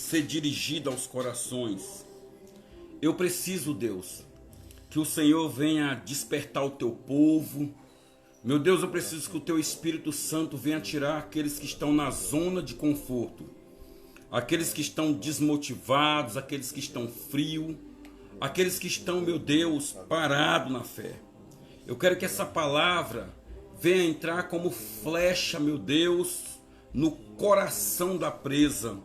ser dirigida aos corações. Eu preciso, Deus, que o Senhor venha despertar o teu povo. Meu Deus, eu preciso que o teu Espírito Santo venha tirar aqueles que estão na zona de conforto, aqueles que estão desmotivados, aqueles que estão frios, aqueles que estão, meu Deus, parados na fé. Eu quero que essa palavra venha entrar como flecha, meu Deus, no coração da presa.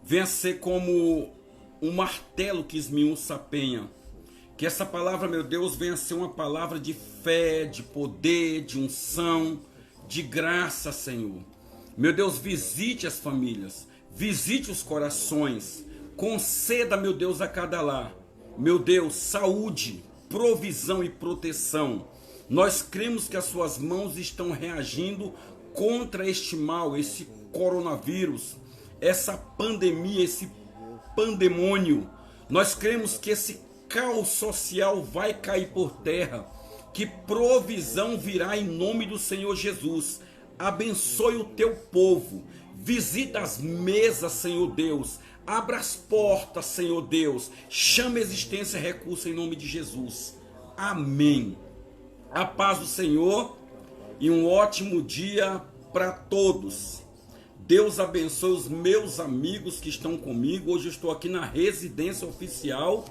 Venha ser como um martelo que esmiuça a penha. Que essa palavra, meu Deus, venha ser uma palavra de fé, de poder, de unção, de graça, Senhor. Meu Deus, visite as famílias, visite os corações, conceda, meu Deus, a cada lar, meu Deus, saúde, provisão e proteção. Nós cremos que as suas mãos estão reagindo contra este mal, esse coronavírus, essa pandemia, esse pandemônio. Nós cremos que esse caos social vai cair por terra, que provisão virá em nome do Senhor Jesus. Abençoe o teu povo, visita as mesas, Senhor Deus, abra as portas, Senhor Deus, chama a existência recurso em nome de Jesus. Amém. A paz do Senhor e um ótimo dia para todos. Deus abençoe os meus amigos que estão comigo. Hoje eu estou aqui na residência oficial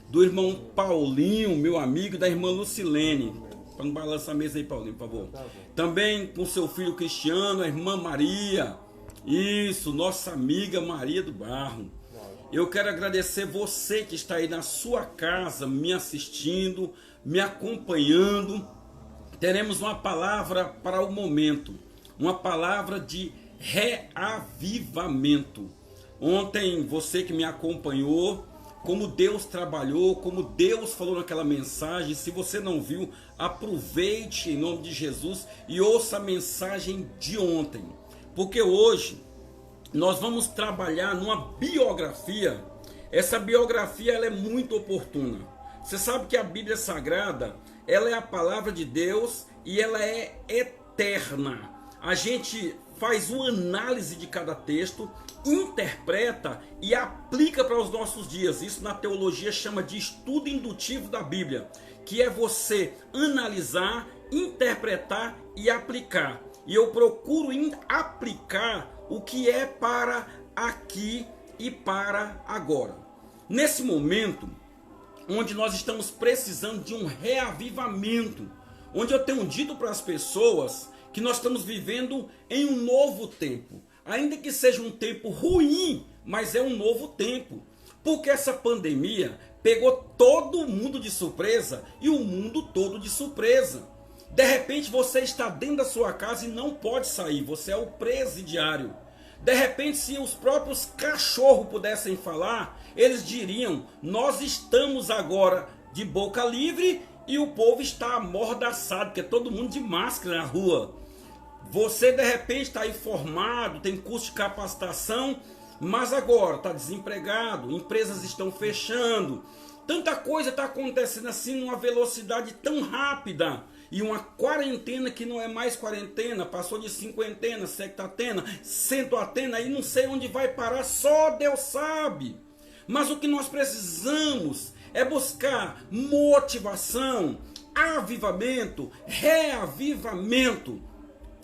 do irmão Paulinho, meu amigo, e da irmã Lucilene. Para não balançar a mesa aí, Paulinho, por favor. Também com seu filho Cristiano, a irmã Maria. Isso, nossa amiga Maria do Barro. Eu quero agradecer você que está aí na sua casa, me assistindo, me acompanhando. Teremos uma palavra para o momento, uma palavra de reavivamento. Ontem, você que me acompanhou, como Deus trabalhou, como Deus falou naquela mensagem. Se você não viu, aproveite em nome de Jesus e ouça a mensagem de ontem. Porque hoje nós vamos trabalhar numa biografia. Essa biografia ela é muito oportuna. Você sabe que a Bíblia Sagrada, ela é a palavra de Deus e ela é eterna. A gente faz uma análise de cada texto, interpreta e aplica para os nossos dias. Isso na teologia chama de estudo indutivo da Bíblia, que é você analisar, interpretar e aplicar. E eu procuro aplicar o que é para aqui e para agora. Nesse momento, onde nós estamos precisando de um reavivamento, onde eu tenho dito para as pessoas que nós estamos vivendo em um novo tempo. Ainda que seja um tempo ruim, mas é um novo tempo. Porque essa pandemia pegou todo mundo de surpresa e o mundo todo de surpresa. De repente você está dentro da sua casa e não pode sair, você é o presidiário. De repente, se os próprios cachorros pudessem falar, eles diriam: nós estamos agora de boca livre e o povo está amordaçado, porque é todo mundo de máscara na rua. Você de repente está aí formado, tem curso de capacitação, mas agora está desempregado, empresas estão fechando. Tanta coisa está acontecendo assim numa velocidade tão rápida. E uma quarentena que não é mais quarentena, passou de cinquentena, sextatena, centoatena, aí não sei onde vai parar, só Deus sabe. Mas o que nós precisamos é buscar motivação, avivamento, reavivamento.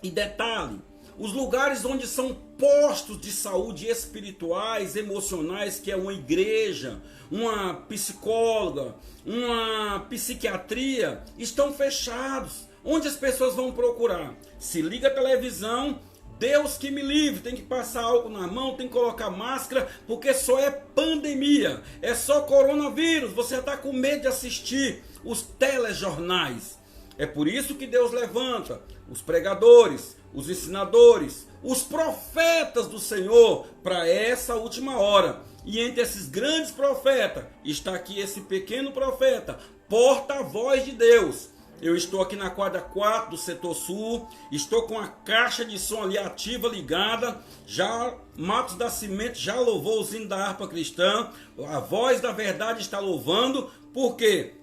E detalhe, os lugares onde são postos de saúde espirituais, emocionais, que é uma igreja, uma psicóloga, uma psiquiatria, estão fechados. Onde as pessoas vão procurar? Se liga a televisão, Deus que me livre, tem que passar álcool na mão, tem que colocar máscara, porque só é pandemia, é só coronavírus, você está com medo de assistir os telejornais. É por isso que Deus levanta os pregadores, os ensinadores, os profetas do Senhor para essa última hora. E entre esses grandes profetas está aqui esse pequeno profeta, porta-voz de Deus. Eu estou aqui na quadra 4 do setor sul, estou com a caixa de som ali ativa, ligada. Já Matos da Cimento já louvou os hinos da harpa cristã. A voz da verdade está louvando, porque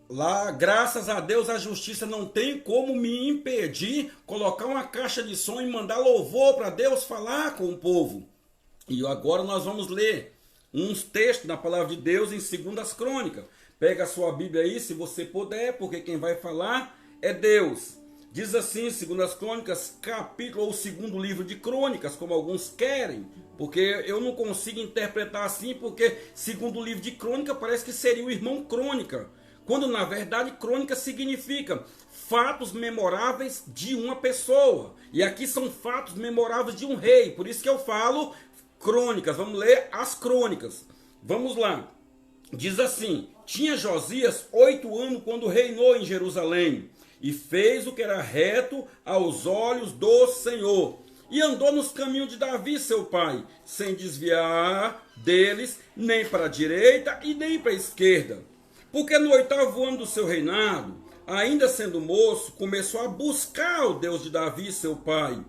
lá, graças a Deus, a justiça não tem como me impedir colocar uma caixa de som e mandar louvor para Deus falar com o povo. E agora nós vamos ler uns textos da palavra de Deus em 2 Crônicas. Pega a sua Bíblia aí, se você puder, porque quem vai falar é Deus. Diz assim, 2 Crônicas, capítulo ou segundo livro de Crônicas, como alguns querem, porque eu não consigo interpretar assim, porque segundo livro de Crônica parece que seria o irmão Crônica, quando na verdade Crônica significa fatos memoráveis de uma pessoa. E aqui são fatos memoráveis de um rei, por isso que eu falo Crônicas. Vamos ler as Crônicas. Vamos lá. Diz assim: tinha Josias 8 anos quando reinou em Jerusalém, e fez o que era reto aos olhos do Senhor, e andou nos caminhos de Davi seu pai, sem desviar deles, nem para a direita e nem para a esquerda. Porque no 8º ano do seu reinado, ainda sendo moço, começou a buscar o Deus de Davi seu pai.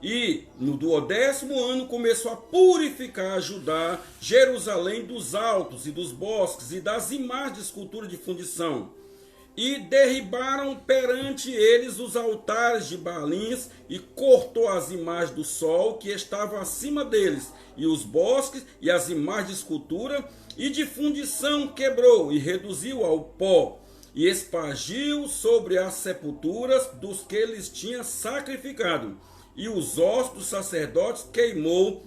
E no 12º ano começou a purificar Judá, Jerusalém dos altos e dos bosques e das imagens de escultura de fundição. E derribaram perante eles os altares de Baalins, e cortou as imagens do sol que estavam acima deles, e os bosques e as imagens de escultura e de fundição quebrou, e reduziu ao pó, e espargiu sobre as sepulturas dos que eles tinha sacrificado, e os ossos dos sacerdotes queimou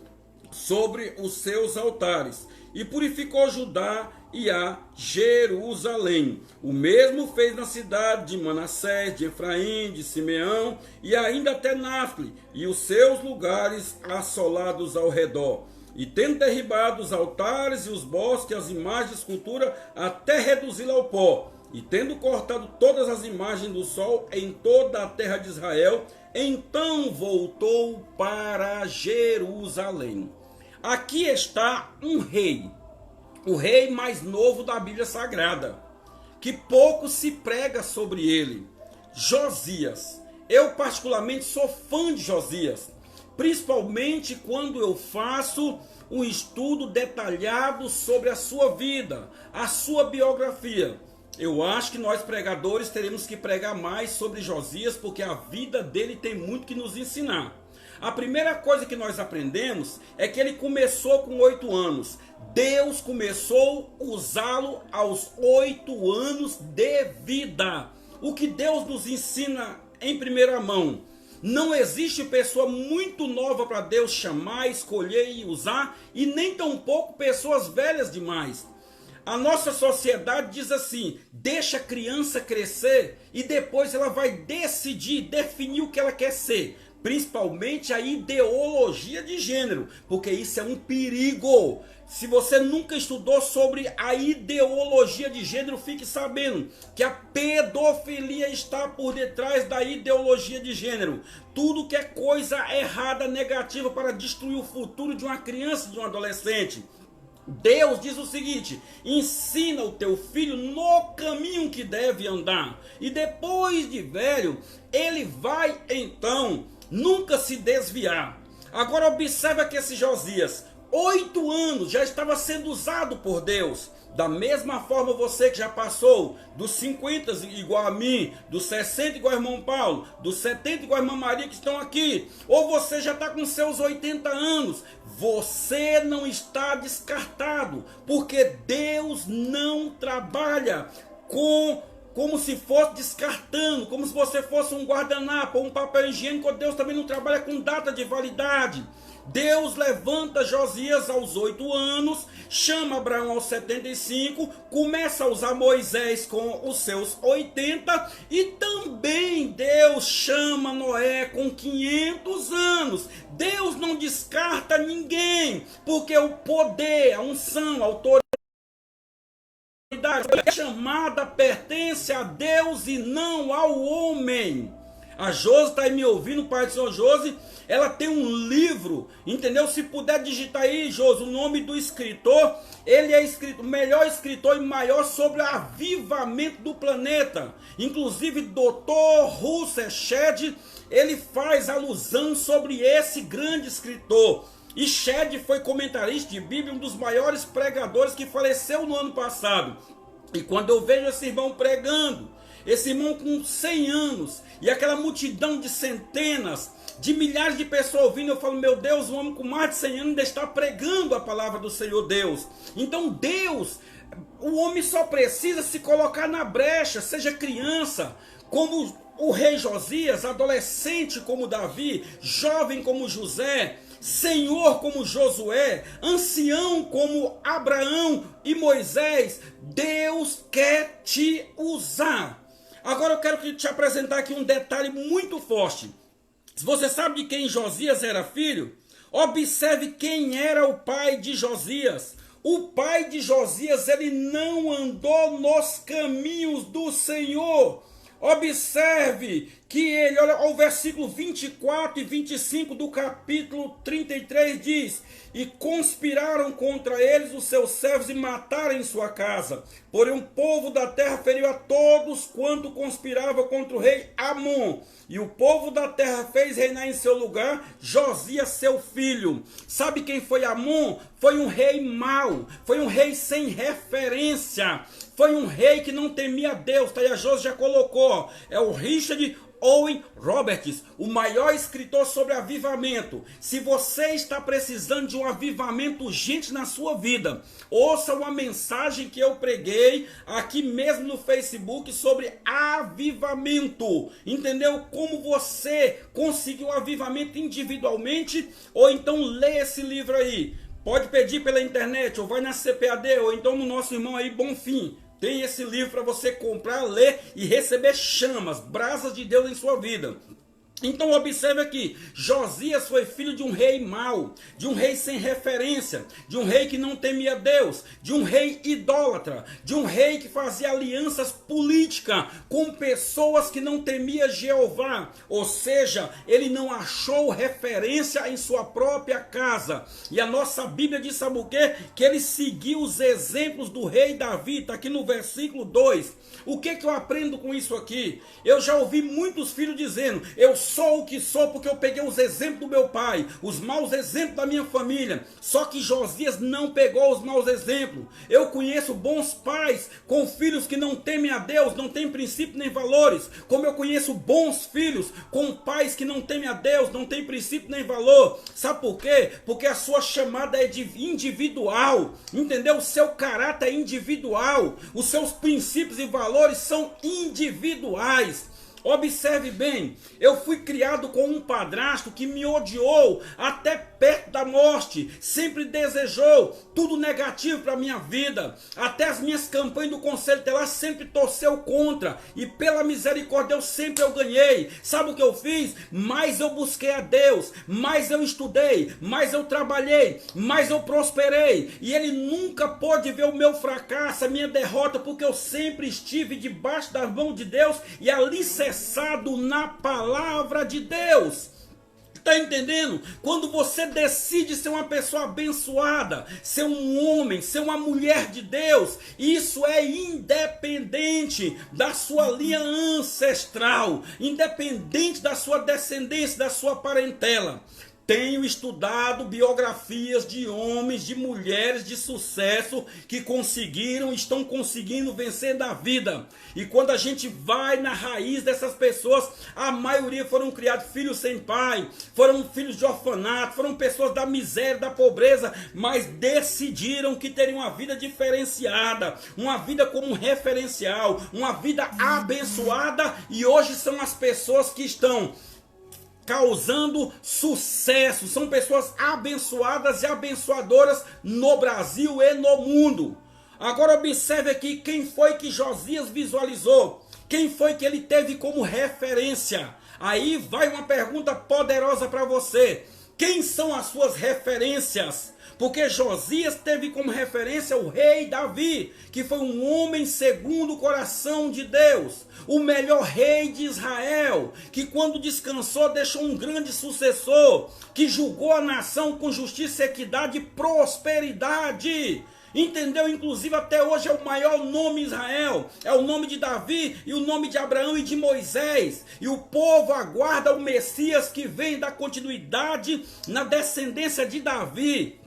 sobre os seus altares, e purificou Judá e a Jerusalém. O mesmo fez na cidade de Manassés, de Efraim, de Simeão, e ainda até Náfli, e os seus lugares assolados ao redor. E tendo derribado os altares e os bosques, as imagens de escultura, até reduzi-la ao pó, e tendo cortado todas as imagens do sol em toda a terra de Israel, então voltou para Jerusalém. Aqui está um rei, o rei mais novo da Bíblia Sagrada, que pouco se prega sobre ele, Josias. Eu particularmente sou fã de Josias, principalmente quando eu faço um estudo detalhado sobre a sua vida, a sua biografia. Eu acho que nós pregadores teremos que pregar mais sobre Josias, porque a vida dele tem muito que nos ensinar. A primeira coisa que nós aprendemos é que ele começou com 8 anos. Deus começou a usá-lo aos 8 anos de vida. O que Deus nos ensina em primeira mão: não existe pessoa muito nova para Deus chamar, escolher e usar, e nem tampouco pessoas velhas demais. A nossa sociedade diz assim: deixa a criança crescer e depois ela vai decidir, definir o que ela quer ser. Principalmente a ideologia de gênero, porque isso é um perigo. Se você nunca estudou sobre a ideologia de gênero, fique sabendo que a pedofilia está por detrás da ideologia de gênero. Tudo que é coisa errada, negativa para destruir o futuro de uma criança, de um adolescente. Deus diz o seguinte: ensina o teu filho no caminho que deve andar, e depois de velho, ele vai então nunca se desviar. Agora observa que esse Josias, 8 anos, já estava sendo usado por Deus. Da mesma forma, você que já passou dos 50 igual a mim, dos 60 igual ao irmão Paulo, dos 70 igual a irmã Maria que estão aqui, ou você já está com seus 80 anos, você não está descartado, porque Deus não trabalha como se fosse descartando, como se você fosse um guardanapo ou um papel higiênico. Deus também não trabalha com data de validade. Deus levanta Josias aos 8 anos, chama Abraão aos 75, começa a usar Moisés com os seus 80, e também Deus chama Noé com 500 anos. Deus não descarta ninguém, porque o poder, a unção, a autoridade, a chamada pertence a Deus e não ao homem. A Josi está aí me ouvindo, pai de São Josi, ela tem um livro, entendeu? Se puder digitar aí, Josi, o nome do escritor, ele é o melhor escritor e maior sobre o avivamento do planeta. Inclusive, Dr. Russell Shedd, ele faz alusão sobre esse grande escritor. E Shedd foi comentarista de Bíblia, um dos maiores pregadores que faleceu no ano passado. E quando eu vejo esse irmão pregando, esse irmão com 100 anos, e aquela multidão de centenas, de milhares de pessoas ouvindo, eu falo, meu Deus, um homem com mais de 100 anos ainda está pregando a palavra do Senhor Deus. Então Deus, o homem só precisa se colocar na brecha, seja criança, como o rei Josias, adolescente como Davi, jovem como José, senhor como Josué, ancião como Abraão e Moisés. Deus quer te usar. Agora eu quero te apresentar aqui um detalhe muito forte. Se você sabe de quem Josias era filho, observe quem era o pai de Josias. O pai de Josias, ele não andou nos caminhos do Senhor. Observe que ele, olha o versículo 24 e 25 do capítulo 33 diz: e conspiraram contra eles os seus servos e mataram em sua casa. Porém o povo da terra feriu a todos quanto conspirava contra o rei Amon. E o povo da terra fez reinar em seu lugar Josias seu filho. Sabe quem foi Amon? Foi um rei mau, foi um rei sem referência, foi um rei que não temia Deus. Tá aí, a Josi já colocou, é o Richard Owen Roberts, o maior escritor sobre avivamento. Se você está precisando de um avivamento urgente na sua vida, ouça uma mensagem que eu preguei aqui mesmo no Facebook sobre avivamento. Entendeu? Como você conseguiu um avivamento individualmente, ou então lê esse livro aí. Pode pedir pela internet, ou vai na CPAD, ou então no nosso irmão aí Bonfim. Tem esse livro para você comprar, ler e receber chamas, brasas de Deus em sua vida. Então observe aqui, Josias foi filho de um rei mau, de um rei sem referência, de um rei que não temia Deus, de um rei idólatra, de um rei que fazia alianças políticas com pessoas que não temia Jeová. Ou seja, ele não achou referência em sua própria casa. E a nossa Bíblia diz, sabe o quê? Que ele seguiu os exemplos do rei Davi, está aqui no versículo 2. O que eu aprendo com isso aqui? Eu já ouvi muitos filhos dizendo, eu sou o que sou porque eu peguei os exemplos do meu pai, os maus exemplos da minha família. Só que Josias não pegou os maus exemplos. Eu conheço bons pais com filhos que não temem a Deus, não têm princípio nem valores. Como eu conheço bons filhos com pais que não temem a Deus, não têm princípio nem valor. Sabe por quê? Porque a sua chamada é individual. Entendeu? O seu caráter é individual. Os seus princípios e valores são individuais. Observe bem, eu fui criado com um padrasto que me odiou até perto da morte, sempre desejou tudo negativo para a minha vida, até as minhas campanhas do Conselho Telar sempre torceu contra, e pela misericórdia eu ganhei. Sabe o que eu fiz? Mais eu busquei a Deus, mais eu estudei, mais eu trabalhei, mais eu prosperei, e ele nunca pôde ver o meu fracasso, a minha derrota, porque eu sempre estive debaixo das mãos de Deus e alicerçado na palavra de Deus. Está entendendo? Quando você decide ser uma pessoa abençoada, ser um homem, ser uma mulher de Deus, isso é independente da sua linha ancestral, independente da sua descendência, da sua parentela. Tenho estudado biografias de homens, de mulheres de sucesso que conseguiram, estão conseguindo vencer da vida. E quando a gente vai na raiz dessas pessoas, a maioria foram criados filhos sem pai, foram filhos de orfanato, foram pessoas da miséria, da pobreza, mas decidiram que teriam uma vida diferenciada, uma vida como um referencial, uma vida abençoada, e hoje são as pessoas que estão causando sucesso, são pessoas abençoadas e abençoadoras no Brasil e no mundo. Agora observe aqui quem foi que Josias visualizou, quem foi que ele teve como referência. Aí vai uma pergunta poderosa para você: quem são as suas referências? Porque Josias teve como referência o rei Davi, que foi um homem segundo o coração de Deus, o melhor rei de Israel, que quando descansou deixou um grande sucessor, que julgou a nação com justiça, equidade e prosperidade. Entendeu? Inclusive até hoje é o maior nome em Israel, é o nome de Davi e o nome de Abraão e de Moisés, e o povo aguarda o Messias que vem da continuidade na descendência de Davi.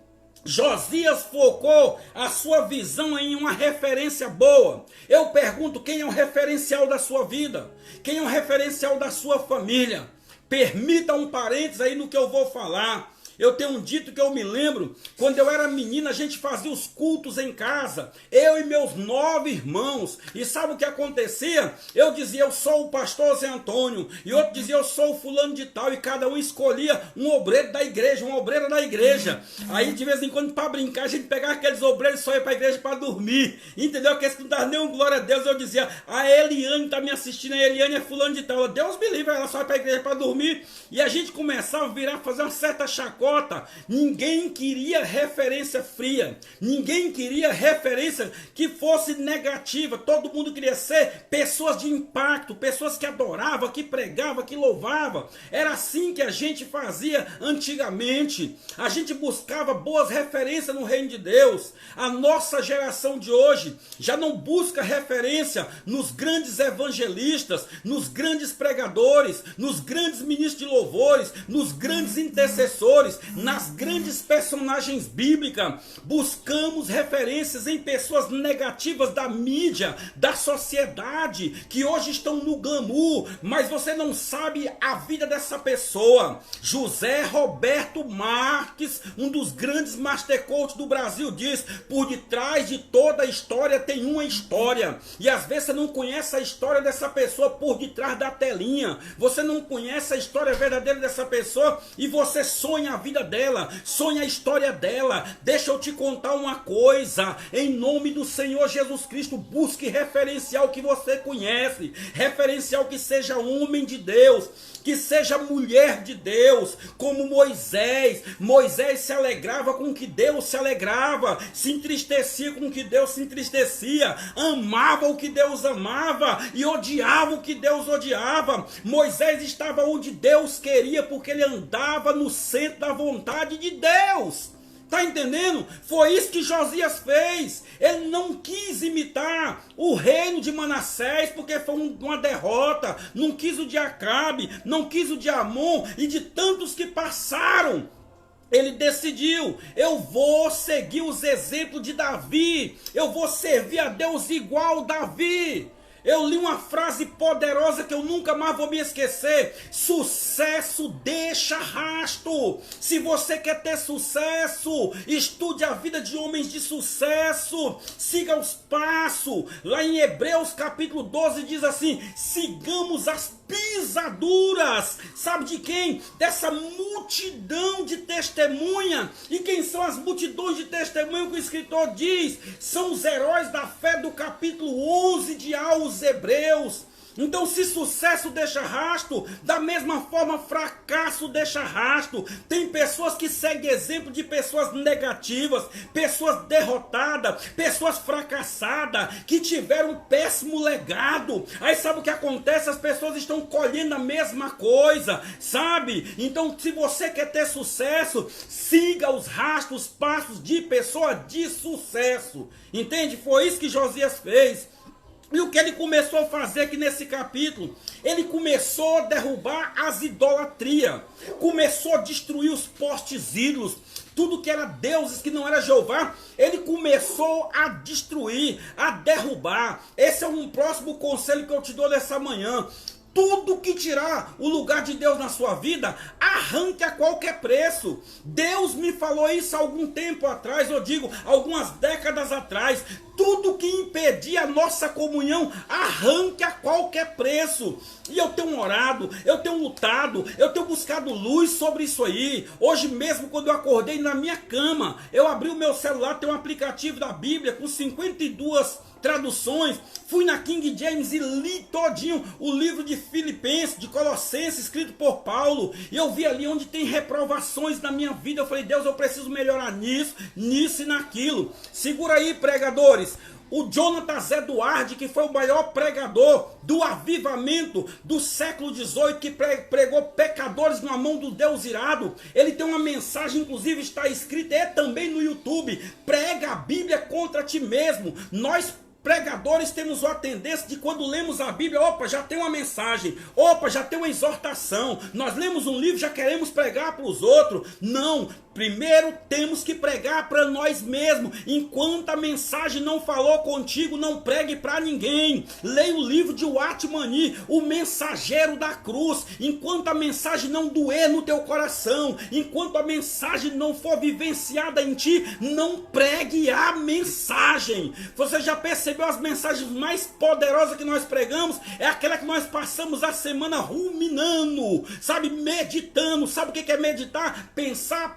Josias focou a sua visão em uma referência boa. Eu pergunto, quem é o referencial da sua vida? Quem é o referencial da sua família? Permita um parênteses aí no que eu vou falar. Eu tenho um dito que eu me lembro, quando eu era menina, a gente fazia os cultos em casa, eu e meus 9 irmãos, e sabe o que acontecia? Eu dizia, eu sou o pastor Zé Antônio, e outro dizia, eu sou o fulano de tal, e cada um escolhia um obreiro da igreja, uma obreira da igreja. Aí de vez em quando, para brincar, a gente pegava aqueles obreiros e só ia para a igreja para dormir, entendeu? Que não dava nenhum glória a Deus. Eu dizia, a Eliane está me assistindo, a Eliane é fulano de tal, Deus me livre, ela só vai para a igreja para dormir. E a gente começava a virar, fazer uma certa chacota. Ninguém queria referência fria, ninguém queria referência que fosse negativa, todo mundo queria ser pessoas de impacto, pessoas que adoravam, que pregavam, que louvavam. Era assim que a gente fazia antigamente, a gente buscava boas referências no reino de Deus. A nossa geração de hoje já não busca referência nos grandes evangelistas, nos grandes pregadores, nos grandes ministros de louvores, nos grandes intercessores, nas grandes personagens bíblicas. Buscamos referências em pessoas negativas da mídia, da sociedade, que hoje estão no glamour, mas você não sabe a vida dessa pessoa. José Roberto Marques, um dos grandes master coach do Brasil, diz, por detrás de toda a história tem uma história, e às vezes você não conhece a história dessa pessoa por detrás da telinha, você não conhece a história verdadeira dessa pessoa, e você sonha a vida dela, sonha a história dela. Deixa eu te contar uma coisa, em nome do Senhor Jesus Cristo, busque referencial que você conhece, referencial que seja homem de Deus, que seja mulher de Deus, como Moisés. Moisés se alegrava com o que Deus se alegrava, se entristecia com o que Deus se entristecia, amava o que Deus amava e odiava o que Deus odiava. Moisés estava onde Deus queria, porque ele andava no centro da vontade de Deus. Está entendendo? Foi isso que Josias fez. Ele não quis imitar o reino de Manassés, porque foi uma derrota. Não quis o de Acabe, não quis o de Amon e de tantos que passaram. Ele decidiu, eu vou seguir os exemplos de Davi. Eu vou servir a Deus igual Davi. Eu li uma frase poderosa que eu nunca mais vou me esquecer. Sucesso deixa rastro. Se você quer ter sucesso, estude a vida de homens de sucesso. Siga os passos. Lá em Hebreus capítulo 12 diz assim, sigamos as pisaduras. Sabe de quem? Dessa multidão de testemunha. E quem são as multidões de testemunha que o escritor diz? São os heróis da fé do capítulo 11 de aos Hebreus. Então, se sucesso deixa rastro, da mesma forma fracasso deixa rastro. Tem pessoas que seguem exemplo de pessoas negativas, pessoas derrotadas, pessoas fracassadas, que tiveram um péssimo legado. Aí sabe o que acontece? As pessoas estão colhendo a mesma coisa, sabe? Então, se você quer ter sucesso, siga os rastros, passos de pessoa de sucesso. Entende? Foi isso que Josias fez. E o que ele começou a fazer aqui nesse capítulo? Ele começou a derrubar as idolatrias. Começou a destruir os postes ídolos. Tudo que era deuses, que não era Jeová, ele começou a destruir, a derrubar. Esse é um próximo conselho que eu te dou nessa manhã. Tudo que tirar o lugar de Deus na sua vida, arranque a qualquer preço. Deus me falou isso há algum tempo atrás, eu digo, algumas décadas atrás. Tudo que impedir a nossa comunhão, arranque a qualquer preço. E eu tenho orado, eu tenho lutado, eu tenho buscado luz sobre isso aí. Hoje mesmo, quando eu acordei na minha cama, eu abri o meu celular, tem um aplicativo da Bíblia com 52 traduções, fui na King James e li todinho o livro de Filipenses, de Colossenses, escrito por Paulo, e eu vi ali onde tem reprovações na minha vida. Eu falei, Deus, eu preciso melhorar nisso, nisso e naquilo. Segura aí, pregadores. O Jonathan Edwards, que foi o maior pregador do avivamento do século XVIII, que pregou pecadores na mão do Deus irado, ele tem uma mensagem, inclusive está escrita, também no YouTube, prega a Bíblia contra ti mesmo. Nós pregadores temos a tendência de, quando lemos a Bíblia, opa, já tem uma mensagem, opa, já tem uma exortação, nós lemos um livro, já queremos pregar para os outros. Não, primeiro temos que pregar para nós mesmos. Enquanto a mensagem não falou contigo, não pregue para ninguém. Leia o livro de Watmani, o mensageiro da cruz. Enquanto a mensagem não doer no teu coração, enquanto a mensagem não for vivenciada em ti, não pregue a mensagem. Você já percebeu as mensagens mais poderosas que nós pregamos? É aquela que nós passamos a semana ruminando, sabe, meditando. Sabe o que é meditar? Pensar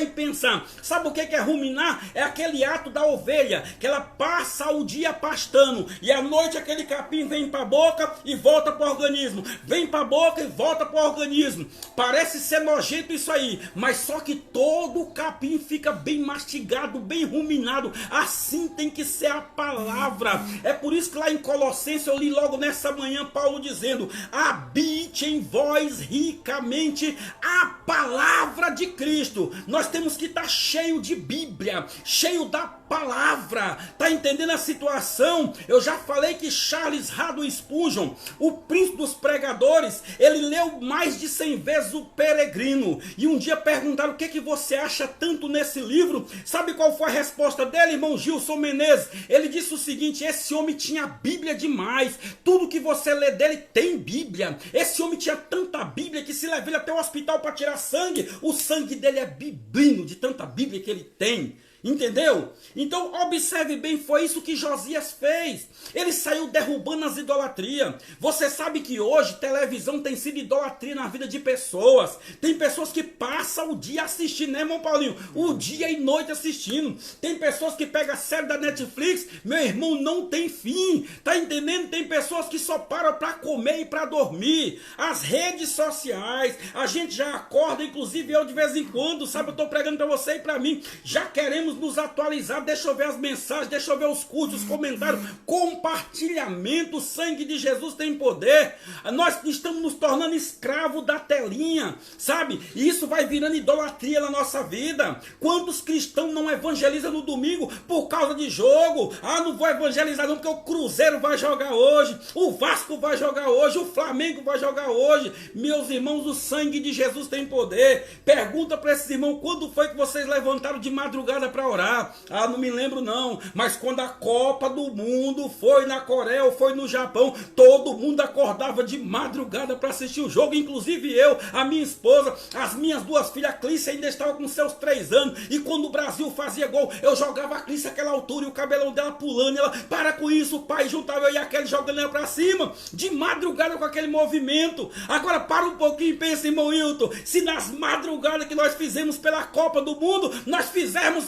e pensar. Sabe o que é ruminar? É aquele ato da ovelha, que ela passa o dia pastando, e à noite aquele capim vem para a boca e volta para o organismo, vem para a boca e volta para o organismo. Parece ser nojento isso aí, mas só que todo o capim fica bem mastigado, bem ruminado. Assim tem que ser a palavra. É por isso que lá em Colossenses eu li logo nessa manhã Paulo dizendo: habite em vós ricamente a palavra de Cristo. Nós temos que estar cheio de Bíblia, cheio da palavra. Tá entendendo a situação? Eu já falei que Charles Haddon Spurgeon, o príncipe dos pregadores, ele leu mais de 100 vezes o Peregrino. E um dia perguntaram: o que você acha tanto nesse livro? Sabe qual foi a resposta dele, irmão Gilson Menezes? Ele disse o seguinte: esse homem tinha Bíblia demais. Tudo que você lê dele tem Bíblia. Esse homem tinha tanta Bíblia que, se levar ele até o hospital para tirar sangue, o sangue dele é biblino de tanta Bíblia que ele tem. Entendeu? Então observe bem, foi isso que Josias fez. Ele saiu derrubando as idolatrias. Você sabe que hoje televisão tem sido idolatria na vida de pessoas. Tem pessoas que passam o dia assistindo, né, irmão Paulinho? O dia e noite assistindo. Tem pessoas que pegam a série da Netflix, meu irmão, não tem fim. Tá entendendo? Tem pessoas que só param para comer e para dormir. As redes sociais, a gente já acorda, inclusive eu de vez em quando, sabe, eu tô pregando para você e para mim, já queremos nos atualizar. Deixa eu ver as mensagens, deixa eu ver os cursos, os comentários, compartilhamento. O sangue de Jesus tem poder. Nós estamos nos tornando escravos da telinha, sabe? E isso vai virando idolatria na nossa vida. Quantos cristãos não evangelizam no domingo por causa de jogo? Ah, não vou evangelizar não porque o Cruzeiro vai jogar hoje, o Vasco vai jogar hoje, o Flamengo vai jogar hoje. Meus irmãos, o sangue de Jesus tem poder. Pergunta para esses irmãos: quando foi que vocês levantaram de madrugada para orar? Ah, não me lembro não, mas quando a Copa do Mundo foi na Coreia ou foi no Japão, todo mundo acordava de madrugada para assistir o jogo, inclusive eu, a minha esposa, as minhas duas filhas. A Clícia ainda estava com seus 3 anos, e quando o Brasil fazia gol, eu jogava a Clícia àquela altura e o cabelão dela pulando, e ela: para com isso, o pai, juntava eu e aquele jogando ela para cima, de madrugada com aquele movimento. Agora para um pouquinho e pensa, irmão Hilton, se nas madrugadas que nós fizemos pela Copa do Mundo, nós fizermos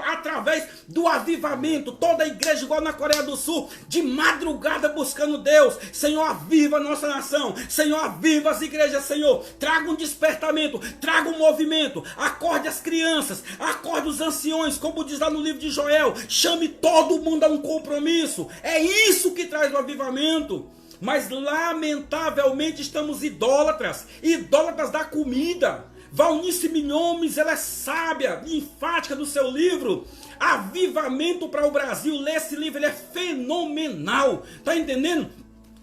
através do avivamento, toda a igreja igual na Coreia do Sul, de madrugada buscando Deus. Senhor, aviva a nossa nação. Senhor, aviva as igrejas. Senhor, traga um despertamento, traga um movimento, acorde as crianças, acorde os anciões, como diz lá no livro de Joel, chame todo mundo a um compromisso. É isso que traz o avivamento. Mas lamentavelmente estamos idólatras da comida. Valnice Milhomes, ela é sábia e enfática no seu livro Avivamento para o Brasil. Lê esse livro, ele é fenomenal. Tá entendendo?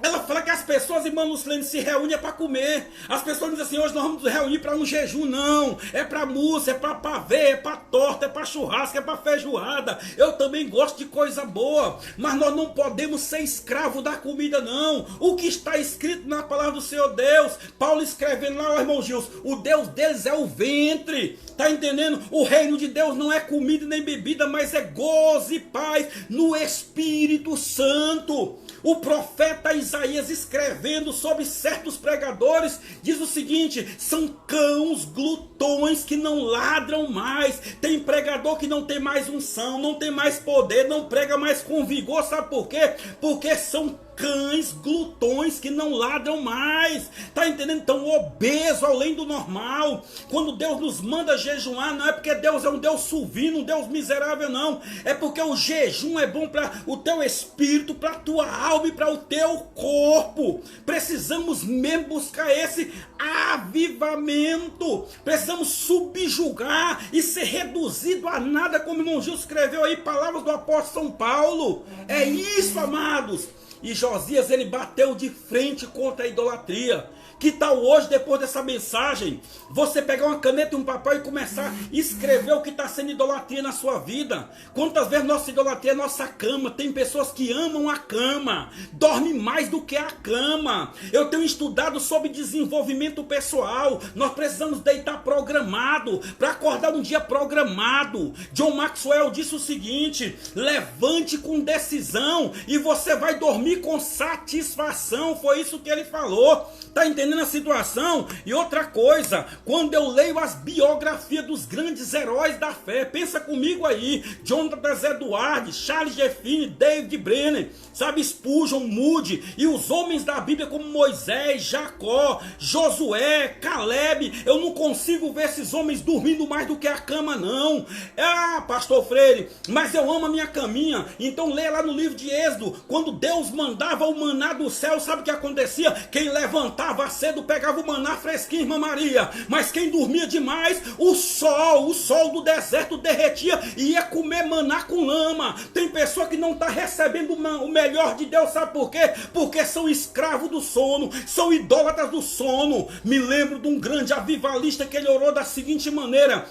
Ela fala que as pessoas, irmã Lucilene, se reúnem para comer. As pessoas dizem assim: hoje nós vamos nos reunir para um jejum. Não, é para música, é para pavê, é para torta, é para churrasco, é para feijoada. Eu também gosto de coisa boa, mas nós não podemos ser escravo da comida, não. O que está escrito na palavra do Senhor Deus, Paulo escrevendo lá, ó, irmão Gilson, o Deus deles é o ventre. Tá entendendo? O reino de Deus não é comida nem bebida, mas é gozo e paz no Espírito Santo. O profeta Isaías, escrevendo sobre certos pregadores, diz o seguinte: são cães glutões que não ladram mais. Tem pregador que não tem mais unção, não tem mais poder, não prega mais com vigor. Sabe por quê? Porque são cães glutões que não ladram mais. Tá entendendo? Então, obeso além do normal. Quando Deus nos manda jejuar, não é porque Deus é um Deus suvino, um Deus miserável, não. É porque o jejum é bom para o teu espírito, para a tua alma e para o teu corpo. Precisamos mesmo buscar esse avivamento. Precisamos subjugar e ser reduzido a nada, como o irmão Gil escreveu aí, palavras do apóstolo São Paulo. É isso, amados. E Josias, ele bateu de frente contra a idolatria. Que tal hoje, depois dessa mensagem, você pegar uma caneta e um papel e começar a escrever o que está sendo idolatria na sua vida? Quantas vezes nossa idolatria é nossa cama? Tem pessoas que amam a cama, dormem mais do que a cama. Eu tenho estudado sobre desenvolvimento pessoal. Nós precisamos deitar programado, para acordar um dia programado. John Maxwell disse o seguinte: levante com decisão e você vai dormir com satisfação. Foi isso que ele falou. Tá entendendo a situação? E outra coisa, quando eu leio as biografias dos grandes heróis da fé, pensa comigo aí, Jonathan Edwards, Charles G. Finney, David Brenner, sabe, Spurgeon, Moody, e os homens da Bíblia como Moisés, Jacó, Josué, Caleb, eu não consigo ver esses homens dormindo mais do que a cama, não. Ah, pastor Freire, mas eu amo a minha caminha. Então leia lá no livro de Êxodo, quando Deus mandava o maná do céu, sabe o que acontecia? Quem levantava cedo pegava o maná fresquinho, irmã Maria, mas quem dormia demais, o sol do deserto derretia e ia comer maná com lama. Tem pessoa que não está recebendo o melhor de Deus, sabe por quê? Porque são escravos do sono, são idólatras do sono. Me lembro de um grande avivalista que ele orou da seguinte maneira: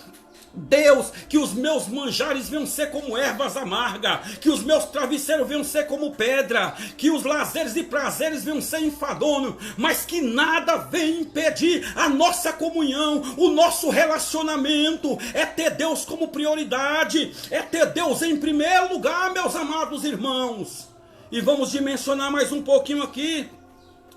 Deus, que os meus manjares venham ser como ervas amargas, que os meus travesseiros venham ser como pedra, que os lazeres e prazeres venham ser enfadonhos, mas que nada venha impedir a nossa comunhão, o nosso relacionamento. É ter Deus como prioridade, é ter Deus em primeiro lugar, meus amados irmãos. E vamos dimensionar mais um pouquinho aqui.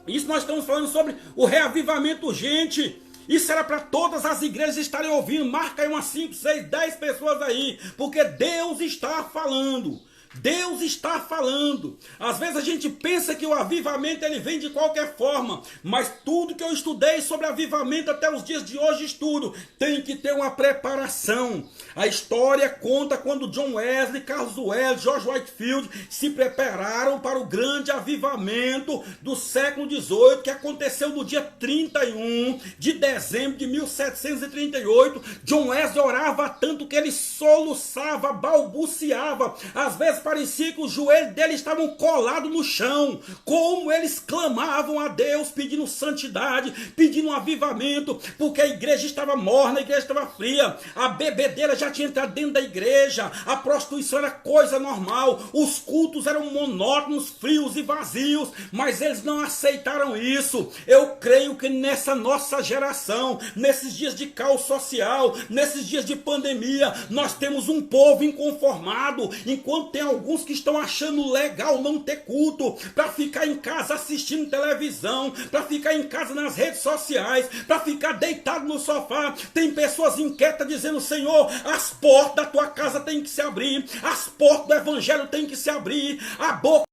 Isso nós estamos falando sobre o reavivamento urgente. Isso era para todas as igrejas estarem ouvindo. Marca aí umas 5, 6, 10 pessoas aí, porque Deus está falando. Deus está falando. Às vezes a gente pensa que o avivamento ele vem de qualquer forma, mas tudo que eu estudei sobre avivamento até os dias de hoje estudo, tem que ter uma preparação. A história conta quando John Wesley, Carlos Wesley, George Whitefield se prepararam para o grande avivamento do século XVIII, que aconteceu no dia 31 de dezembro de 1738. John Wesley orava tanto que ele soluçava, balbuciava, às vezes parecia que os joelhos dele estavam colados no chão. Como eles clamavam a Deus, pedindo santidade, pedindo um avivamento, porque a igreja estava morna, a igreja estava fria, a bebedeira já tinha entrado dentro da igreja, a prostituição era coisa normal, os cultos eram monótonos, frios e vazios, mas eles não aceitaram isso. Eu creio que nessa nossa geração, nesses dias de caos social, nesses dias de pandemia, nós temos um povo inconformado, enquanto tem alguns que estão achando legal não ter culto, para ficar em casa assistindo televisão, para ficar em casa nas redes sociais, para ficar deitado no sofá. Tem pessoas inquietas dizendo: Senhor, as portas da tua casa têm que se abrir, as portas do evangelho têm que se abrir, a boca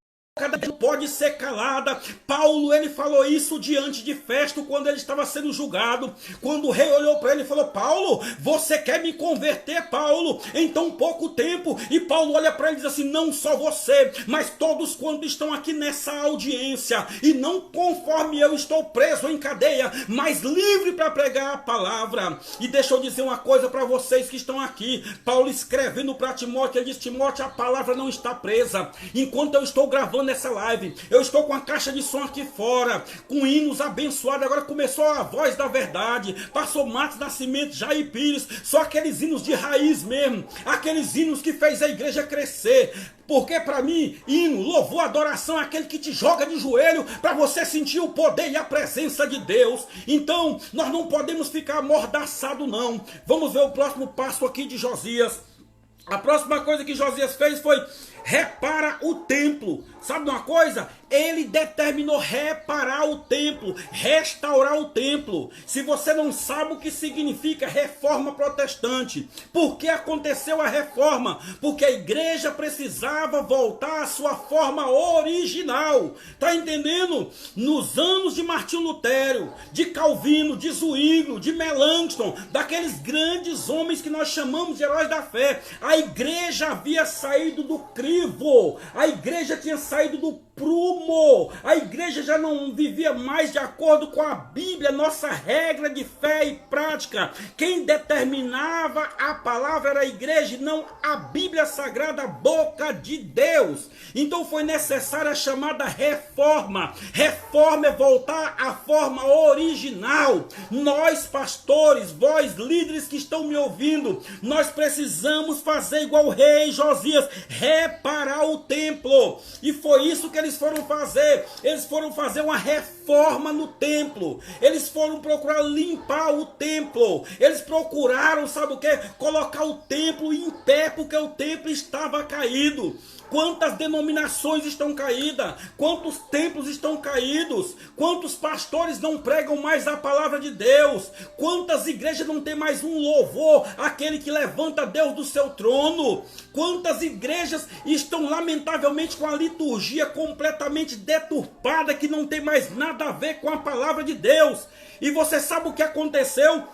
não pode ser calada. Paulo, ele falou isso diante de Festo, quando ele estava sendo julgado, quando o rei olhou para ele e falou: Paulo, você quer me converter, Paulo, em tão pouco tempo? E Paulo olha para ele e diz assim: não só você, mas todos quantos estão aqui nessa audiência, e não conforme eu estou preso em cadeia, mas livre para pregar a palavra. E deixa eu dizer uma coisa para vocês que estão aqui. Paulo escrevendo para Timóteo, ele diz: Timóteo, a palavra não está presa. Enquanto eu estou gravando nessa live, eu estou com a caixa de som aqui fora, com hinos abençoados. Agora começou a Voz da Verdade, passou Matos Nascimento, Jair Pires, só aqueles hinos de raiz mesmo, aqueles hinos que fez a igreja crescer. Porque para mim, hino, louvor, adoração é aquele que te joga de joelho para você sentir o poder e a presença de Deus. Então, nós não podemos ficar amordaçados, não. Vamos ver o próximo passo aqui de Josias. A próxima coisa que Josias fez foi: repara o templo. Sabe uma coisa? Ele determinou reparar o templo, restaurar o templo. Se você não sabe o que significa reforma protestante, por que aconteceu a reforma? Porque a igreja precisava voltar à sua forma original. Tá entendendo? Nos anos de Martinho Lutero, de Calvino, de Zwinglio, de Melanchthon, daqueles grandes homens que nós chamamos de heróis da fé, a igreja havia saído do crivo, a igreja tinha saído do prumo, a igreja já não vivia mais de acordo com a Bíblia, nossa regra de fé e prática. Quem determinava a palavra era a igreja, não a Bíblia Sagrada, a boca de Deus. Então foi necessária a chamada reforma. Reforma é voltar à forma original. Nós pastores, vós líderes que estão me ouvindo, nós precisamos fazer igual o rei Josias, reparar o templo. E foi isso que eles foram fazer. Eles foram fazer uma reforma no templo. Eles foram procurar limpar o templo. Eles procuraram, sabe o que? Colocar o templo em pé, porque o templo estava caído. Quantas denominações estão caídas? Quantos templos estão caídos? Quantos pastores não pregam mais a palavra de Deus? Quantas igrejas não tem mais um louvor, aquele que levanta Deus do seu trono? Quantas igrejas estão lamentavelmente com a liturgia completamente deturpada, que não tem mais nada a ver com a palavra de Deus? E você sabe o que aconteceu?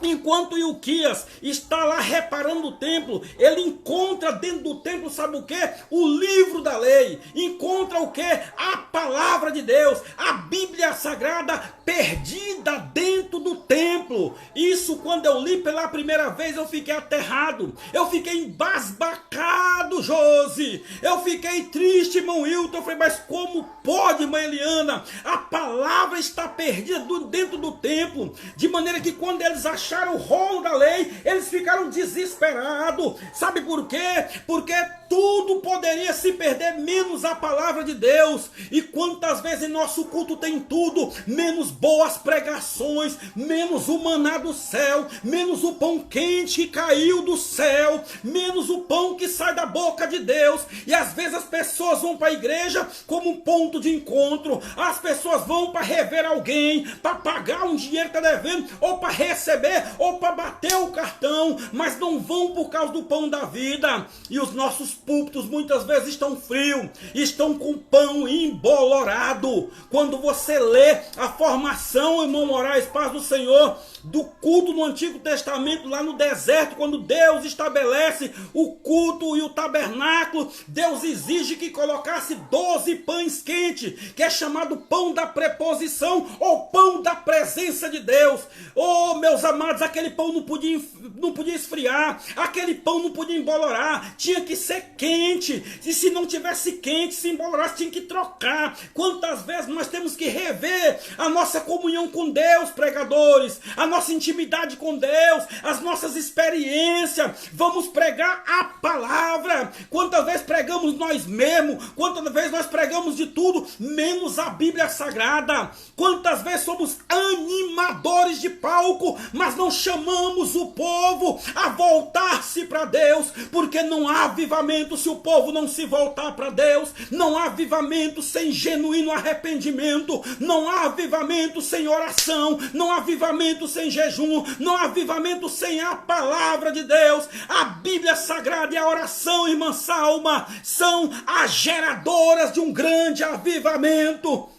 Enquanto Ilquias está lá reparando o templo, ele encontra dentro do templo, sabe o que? O livro da lei. Encontra o que? A palavra de Deus, a Bíblia Sagrada perdida dentro do templo. Isso, quando eu li pela primeira vez, eu fiquei aterrado, eu fiquei embasbacado, Josi, eu fiquei triste, irmão Wilton. Eu falei, mas como pode, irmã Eliana? A palavra está perdida dentro do templo, de maneira que quando eles acharam o rolo da lei, eles ficaram desesperados. Sabe por quê? Porque tudo poderia se perder, menos a palavra de Deus. E quantas vezes em nosso culto tem tudo, menos boas pregações, menos o maná do céu, menos o pão quente que caiu do céu, menos o pão que sai da boca de Deus. E às vezes as pessoas vão para a igreja como um ponto de encontro, as pessoas vão para rever alguém, para pagar um dinheiro que está devendo, ou para receber, ou para bater o cartão, mas não vão por causa do pão da vida. E os nossos púlpitos muitas vezes estão frios, estão com pão embolorado. Quando você lê a formação, irmão Moraes, paz do Senhor, do culto no Antigo Testamento, lá no deserto, quando Deus estabelece o culto e o tabernáculo, Deus exige que colocasse 12 pães quentes, que é chamado pão da preposição, ou pão da presença de Deus. Oh, meus amados, aquele pão não podia esfriar, aquele pão não podia embolorar, tinha que ser quente. E se não tivesse quente, se embolorasse, tinha que trocar. Quantas vezes nós temos que rever a nossa comunhão com Deus, pregadores, a nossa intimidade com Deus, as nossas experiências. Vamos pregar a palavra. Quantas vezes pregamos nós mesmos, quantas vezes nós pregamos de tudo, menos a Bíblia Sagrada. Quantas vezes somos animadores de palco, mas não chamamos o povo a voltar-se para Deus, porque não há avivamento se o povo não se voltar para Deus. Não há avivamento sem genuíno arrependimento, não há avivamento sem oração, não há avivamento sem jejum, não há avivamento sem a palavra de Deus. A Bíblia Sagrada e a oração, irmã Salma, são as geradoras de um grande avivamento.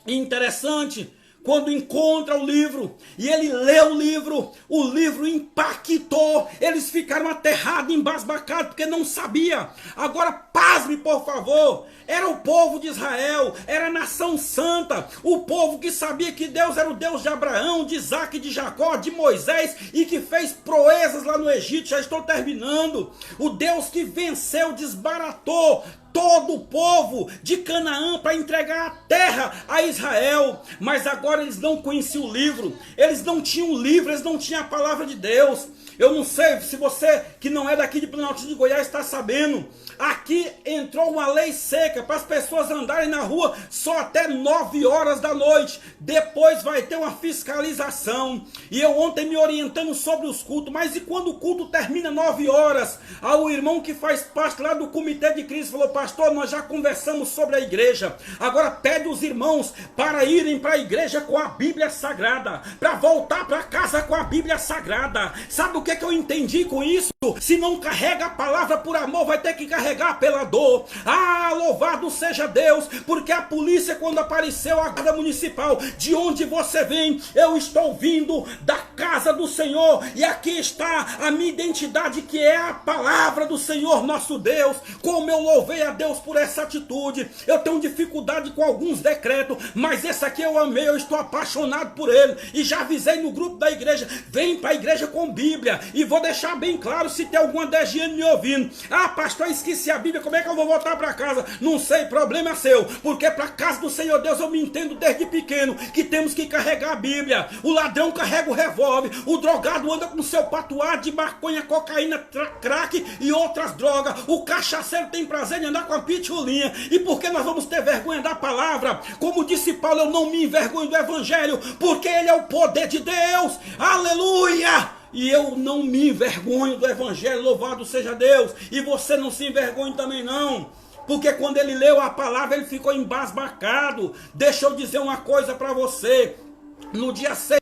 Interessante, quando encontra o livro e ele lê o livro impactou, eles ficaram aterrados, embasbacados, porque não sabia. Agora pasme, por favor, era o povo de Israel, era a nação santa, o povo que sabia que Deus era o Deus de Abraão, de Isaac, de Jacó, de Moisés, e que fez proezas lá no Egito. Já estou terminando. O Deus que venceu, desbaratou todo o povo de Canaã para entregar a terra a Israel. Mas agora eles não conheciam o livro, eles não tinham o livro, eles não tinham a palavra de Deus. Eu não sei se você que não é daqui de Planalto de Goiás está sabendo. Aqui entrou uma lei seca para as pessoas andarem na rua só até 9 horas da noite. Depois vai ter uma fiscalização. E eu ontem me orientando sobre os cultos. Mas e quando o culto termina 9 horas? Aí o irmão que faz parte lá do comitê de crise falou: pastor, nós já conversamos sobre a igreja. Agora pede os irmãos para irem para a igreja com a Bíblia Sagrada. Para voltar para casa com a Bíblia Sagrada. Sabe o que eu entendi com isso? Se não carrega a palavra por amor, vai ter que carregar pela dor. Ah, louvado seja Deus, porque a polícia, quando apareceu, a guarda municipal, de onde você vem? Eu estou vindo da casa do Senhor, e aqui está a minha identidade, que é a palavra do Senhor nosso Deus. Como eu louvei a Deus por essa atitude. Eu tenho dificuldade com alguns decretos, mas esse aqui eu amei, eu estou apaixonado por ele, e já avisei no grupo da igreja: vem para a igreja com Bíblia. E vou deixar bem claro, se tem alguma DGN me ouvindo: ah, pastor, esqueci a Bíblia, como é que eu vou voltar para casa? Não sei, problema é seu, porque para a casa do Senhor Deus eu me entendo desde pequeno que temos que carregar a Bíblia. O ladrão carrega o revólver, o drogado anda com seu patuado de maconha, cocaína, crack e outras drogas, o cachaceiro tem prazer em andar com a pitulinha. E por que nós vamos ter vergonha da palavra? Como disse Paulo, eu não me envergonho do evangelho, porque ele é o poder de Deus. Aleluia! E eu não me envergonho do evangelho, louvado seja Deus. E você não se envergonhe também não. Porque quando ele leu a palavra, ele ficou embasbacado. Deixa eu dizer uma coisa para você. No dia 6,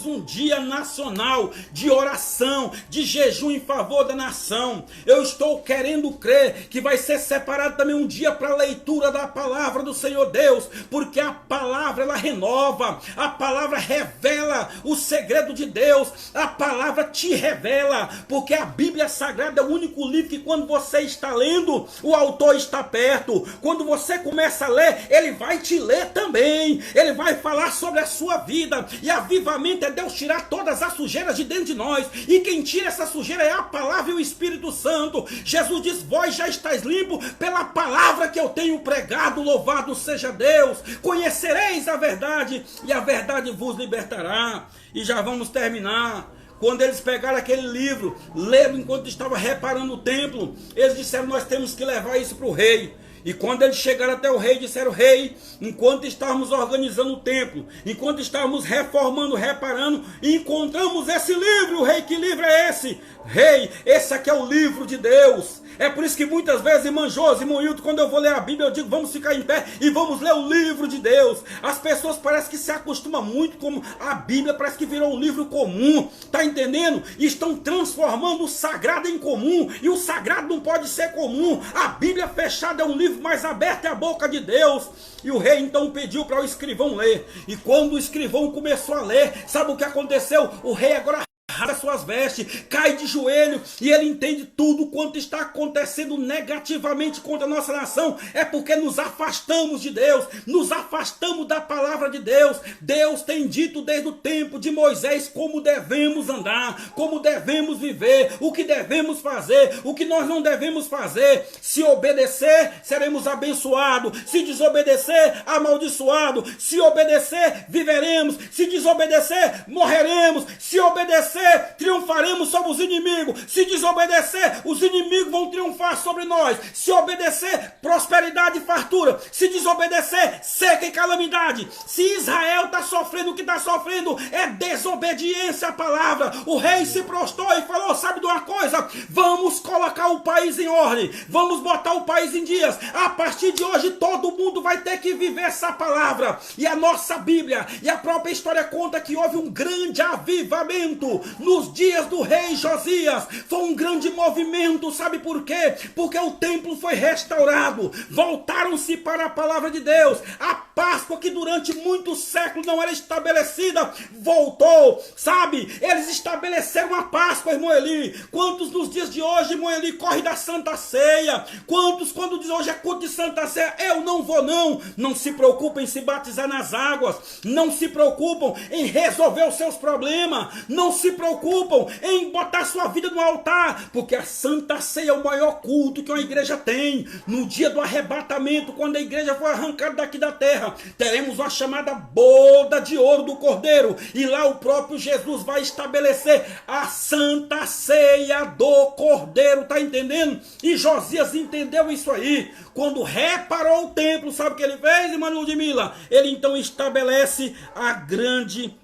um dia nacional de oração, de jejum em favor da nação. Eu estou querendo crer que vai ser separado também um dia para a leitura da palavra do Senhor Deus, porque a palavra ela renova, a palavra revela o segredo de Deus, a palavra te revela, porque a Bíblia Sagrada é o único livro que quando você está lendo, o autor está perto. Quando você começa a ler, ele vai te ler também, ele vai falar sobre a sua vida. E avivamento é Deus tirar todas as sujeiras de dentro de nós, e quem tira essa sujeira é a palavra e o Espírito Santo. Jesus diz: vós já estáis limpos pela palavra que eu tenho pregado, louvado seja Deus. Conhecereis a verdade, e a verdade vos libertará. E já vamos terminar. Quando eles pegaram aquele livro, leram enquanto estava reparando o templo, eles disseram: nós temos que levar isso para o rei. E quando eles chegaram até o rei, disseram: rei, enquanto estávamos organizando o templo, enquanto estávamos reformando, reparando, encontramos esse livro. Rei, que livro é esse? Rei, esse aqui é o livro de Deus. É por isso que muitas vezes, irmã Josi, irmão Hilton, quando eu vou ler a Bíblia, eu digo: vamos ficar em pé e vamos ler o livro de Deus. As pessoas parecem que se acostumam muito com a Bíblia, parece que virou um livro comum, tá entendendo? E estão transformando o sagrado em comum, e o sagrado não pode ser comum. A Bíblia fechada é um livro mais aberto, é a boca de Deus. E o rei então pediu para o escrivão ler, e quando o escrivão começou a ler, sabe o que aconteceu? O rei agora rasga suas vestes, cai de joelho, e ele entende tudo quanto está acontecendo negativamente contra a nossa nação. É porque nos afastamos de Deus, nos afastamos da palavra de Deus. Deus tem dito desde o tempo de Moisés como devemos andar, como devemos viver, o que devemos fazer, o que nós não devemos fazer. Se obedecer, seremos abençoados; se desobedecer, amaldiçoados. Se obedecer, viveremos; se desobedecer, morreremos; se obedecer, triunfaremos sobre os inimigos; se desobedecer, os inimigos vão triunfar sobre nós; se obedecer, prosperidade e fartura; se desobedecer, seca e calamidade. Se Israel está sofrendo o que está sofrendo, é desobediência à palavra. O rei se prostrou e falou: sabe de uma coisa? Vamos colocar o país em ordem, vamos botar o país em dias. A partir de hoje todo mundo vai ter que viver essa palavra. E a nossa Bíblia e a própria história conta que houve um grande avivamento nos dias do rei Josias. Foi um grande movimento, sabe por quê? Porque o templo foi restaurado, voltaram-se para a palavra de Deus. A Páscoa, que durante muitos séculos não era estabelecida, voltou, sabe? Eles estabeleceram a Páscoa, irmão Eli. Quantos nos dias de hoje, irmão Eli, corre da Santa Ceia? Quantos, quando diz hoje é culto de Santa Ceia, eu não vou não? Não se preocupem em se batizar nas águas, não se preocupam em resolver os seus problemas, não se preocupem preocupam em botar sua vida no altar, porque a Santa Ceia é o maior culto que uma igreja tem. No dia do arrebatamento, quando a igreja for arrancada daqui da terra, teremos uma chamada boda de ouro do Cordeiro, e lá o próprio Jesus vai estabelecer a Santa Ceia do Cordeiro, tá entendendo? E Josias entendeu isso aí. Quando reparou o templo, sabe o que ele fez, irmã Ludmila? Ele então estabelece a grande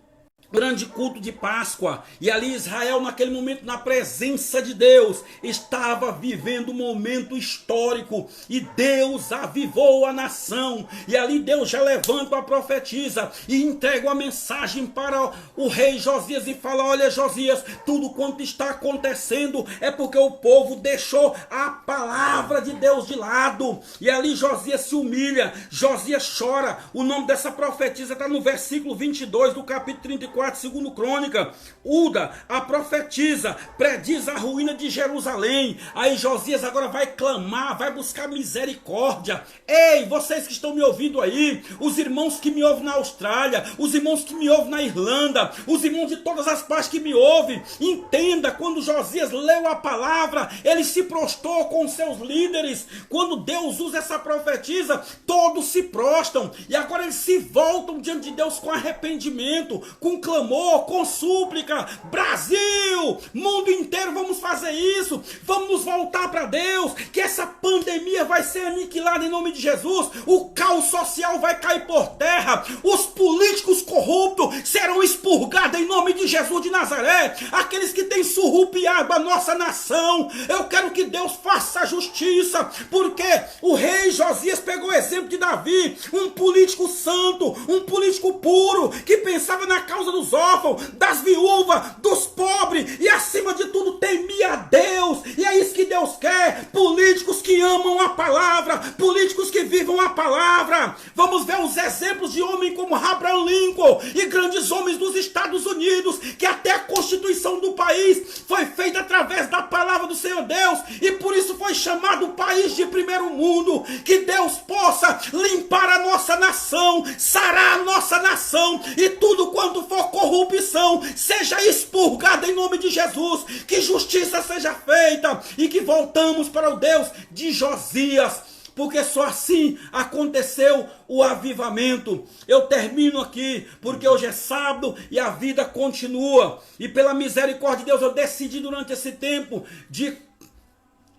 culto de Páscoa. E ali Israel, naquele momento, na presença de Deus, estava vivendo um momento histórico, e Deus avivou a nação. E ali Deus já levanta a profetisa e entrega uma mensagem para o rei Josias e fala: olha, Josias, tudo quanto está acontecendo é porque o povo deixou a palavra de Deus de lado. E ali Josias se humilha, Josias chora. O nome dessa profetisa está no versículo 22 do capítulo 34, segundo Crônica. Uda, a profetisa, prediz a ruína de Jerusalém. Aí Josias agora vai clamar, vai buscar misericórdia. Ei, vocês que estão me ouvindo aí, os irmãos que me ouvem na Austrália, os irmãos que me ouvem na Irlanda, os irmãos de todas as partes que me ouvem, entenda, quando Josias leu a palavra, ele se prostrou com seus líderes. Quando Deus usa essa profetisa, todos se prostram, e agora eles se voltam diante de Deus com arrependimento, com clamor, com súplica. Brasil, mundo inteiro, vamos fazer isso, vamos nos voltar para Deus, que essa pandemia vai ser aniquilada em nome de Jesus, o caos social vai cair por terra, os políticos corruptos serão expurgados em nome de Jesus de Nazaré, aqueles que têm surrupiado a nossa nação. Eu quero que Deus faça justiça, porque o rei Josias pegou o exemplo de Davi, um político santo, um político puro, que pensava na causa dos órfãos, das viúvas, dos pobres, e acima de tudo temia a Deus. E é isso que Deus quer: políticos que amam a palavra, políticos que vivam a palavra. Vamos ver os exemplos de homens como Abraham Lincoln e grandes homens dos Estados Unidos, que até a Constituição do país foi feita através da palavra do Senhor Deus, e por isso foi chamado país de primeiro mundo. Que Deus possa limpar a nossa nação, sarar a nossa nação, e tudo quanto for corrupção seja expurgada em nome de Jesus, que justiça seja feita, e que voltamos para o Deus de Josias, porque só assim aconteceu o avivamento. Eu termino aqui, porque hoje é sábado e a vida continua, e pela misericórdia de Deus eu decidi durante esse tempo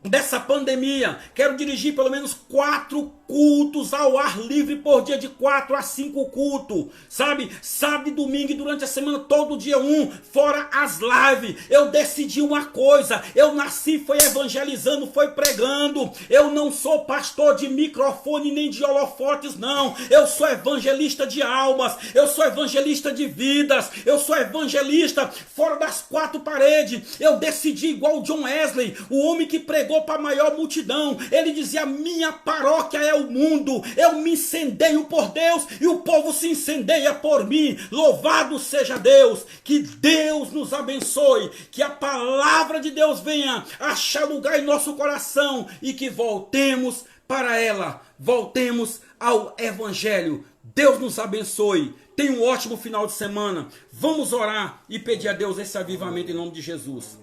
dessa pandemia, quero dirigir pelo menos 4 cultos ao ar livre por dia, de 4 a 5 cultos, sabe? Sábado e domingo, e durante a semana todo dia um, fora as lives. Eu decidi uma coisa: eu nasci foi evangelizando, foi pregando. Eu não sou pastor de microfone nem de holofotes, não. Eu sou evangelista de almas, eu sou evangelista de vidas, eu sou evangelista fora das 4 paredes. Eu decidi, igual John Wesley, o homem que pregou para a maior multidão. Ele dizia: minha paróquia é o mundo, eu me incendeio por Deus e o povo se incendeia por mim. Louvado seja Deus. Que Deus nos abençoe, que a palavra de Deus venha achar lugar em nosso coração, e que voltemos para ela, voltemos ao Evangelho. Deus nos abençoe. Tenha um ótimo final de semana. Vamos orar e pedir a Deus esse avivamento em nome de Jesus.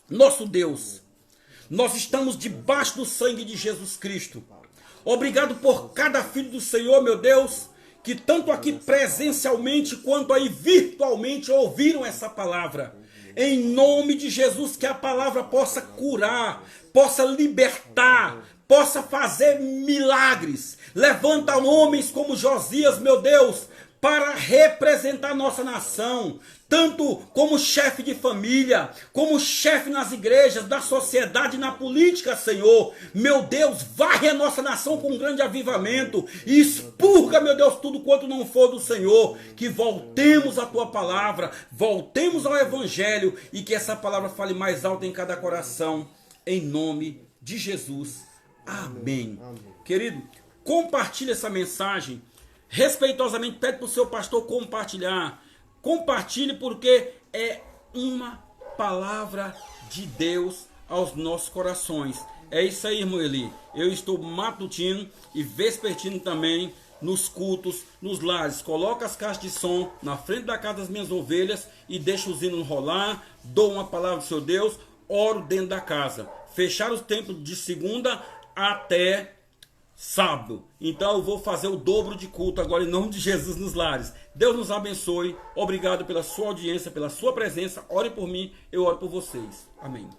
Nosso Deus, nós estamos debaixo do sangue de Jesus Cristo. Obrigado por cada filho do Senhor, meu Deus, que tanto aqui presencialmente quanto aí virtualmente ouviram essa palavra. Em nome de Jesus, que a palavra possa curar, possa libertar, possa fazer milagres. Levanta homens como Josias, meu Deus, para representar nossa nação, tanto como chefe de família, como chefe nas igrejas, na sociedade, na política, Senhor. Meu Deus, varre a nossa nação com um grande avivamento e expurga, meu Deus, tudo quanto não for do Senhor. Que voltemos à Tua palavra, voltemos ao Evangelho, e que essa palavra fale mais alto em cada coração, em nome de Jesus. Amém. Querido, compartilhe essa mensagem. Respeitosamente pede para o seu pastor compartilhar. Compartilhe, porque é uma palavra de Deus aos nossos corações. É isso aí, irmão Eli. Eu estou matutino e vespertino também, nos cultos, nos lares. Coloca as caixas de som na frente da casa das minhas ovelhas e deixa os hinos rolar. Dou uma palavra do seu Deus, oro dentro da casa. Fechar os templos de segunda até sábado. Então eu vou fazer o dobro de culto agora em nome de Jesus nos lares. Deus nos abençoe. Obrigado pela sua audiência, pela sua presença. Ore por mim, eu oro por vocês. Amém.